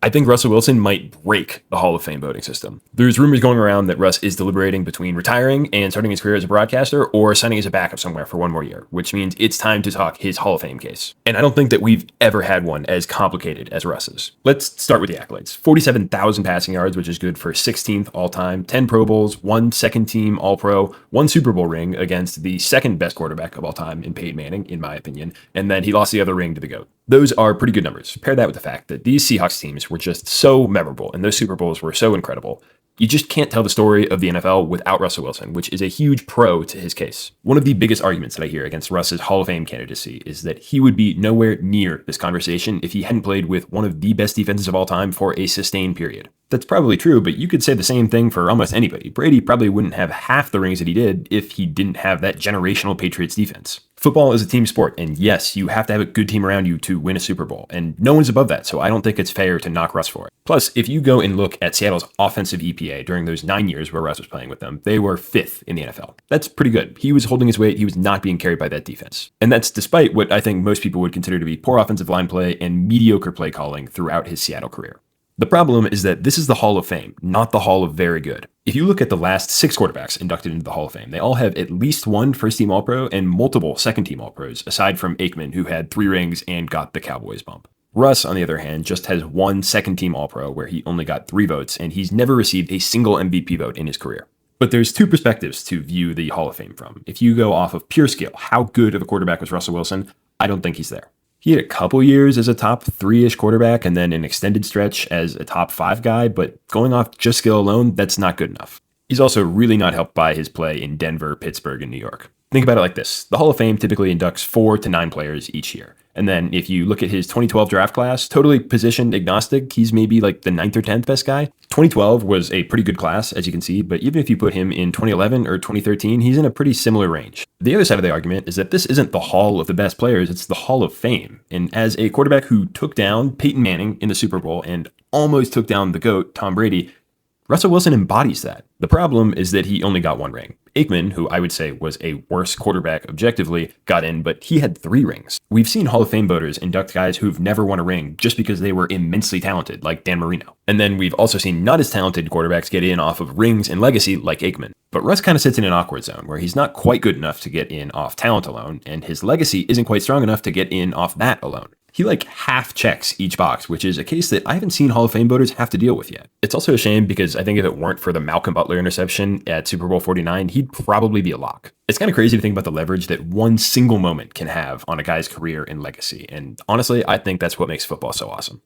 I think Russell Wilson might break the Hall of Fame voting system. There's rumors going around that Russ is deliberating between retiring and starting his career as a broadcaster or signing as a backup somewhere for one more year, which means it's time to talk his Hall of Fame case. And I don't think that we've ever had one as complicated as Russ's. Let's start with the accolades. 47,000 passing yards, which is good for 16th all-time, 10 Pro Bowls, 1 second-team All-Pro, 1 Super Bowl ring against the second best quarterback of all time in Peyton Manning, in my opinion, and then he lost the other ring to the GOAT. Those are pretty good numbers. Pair that with the fact that these Seahawks teams were just so memorable and those Super Bowls were so incredible. You just can't tell the story of the NFL without Russell Wilson, which is a huge pro to his case. One of the biggest arguments that I hear against Russ's Hall of Fame candidacy is that he would be nowhere near this conversation if he hadn't played with one of the best defenses of all time for a sustained period. That's probably true, but you could say the same thing for almost anybody. Brady probably wouldn't have half the rings that he did if he didn't have that generational Patriots defense. Football is a team sport, and yes, you have to have a good team around you to win a Super Bowl, and no one's above that, so I don't think it's fair to knock Russ for it. Plus, if you go and look at Seattle's offensive EPA during those 9 years where Russ was playing with them, they were 5th in the NFL. That's pretty good. He was holding his weight, he was not being carried by that defense. And that's despite what I think most people would consider to be poor offensive line play and mediocre play calling throughout his Seattle career. The problem is that this is the Hall of Fame, not the Hall of Very Good. If you look at the last 6 quarterbacks inducted into the Hall of Fame, they all have at least 1 first-team All-Pro and multiple second-team All-Pros, aside from Aikman, who had 3 rings and got the Cowboys bump. Russ, on the other hand, just has 1 second-team All-Pro where he only got 3 votes, and he's never received a single MVP vote in his career. But there's 2 perspectives to view the Hall of Fame from. If you go off of pure skill, how good of a quarterback was Russell Wilson? I don't think he's there. He had a couple years as a top 3-ish quarterback and then an extended stretch as a top 5 guy, but going off just skill alone, that's not good enough. He's also really not helped by his play in Denver, Pittsburgh, and New York. Think about it like this. The Hall of Fame typically inducts 4 to 9 players each year. And then if you look at his 2012 draft class, totally position agnostic, he's maybe like the 9th or 10th best guy. 2012 was a pretty good class, as you can see, but even if you put him in 2011 or 2013, he's in a pretty similar range. The other side of the argument is that this isn't the Hall of the best players, it's the Hall of Fame. And as a quarterback who took down Peyton Manning in the Super Bowl and almost took down the GOAT, Tom Brady, Russell Wilson embodies that. The problem is that he only got 1 ring. Aikman, who I would say was a worse quarterback objectively, got in, but he had 3 rings. We've seen Hall of Fame voters induct guys who've never won a ring just because they were immensely talented, like Dan Marino. And then we've also seen not as talented quarterbacks get in off of rings and legacy, like Aikman. But Russ kind of sits in an awkward zone where he's not quite good enough to get in off talent alone, and his legacy isn't quite strong enough to get in off that alone. He half checks each box, which is a case that I haven't seen Hall of Fame voters have to deal with yet. It's also a shame because I think if it weren't for the Malcolm Butler interception at Super Bowl 49, he'd probably be a lock. It's kind of crazy to think about the leverage that one single moment can have on a guy's career and legacy. And honestly, I think that's what makes football so awesome.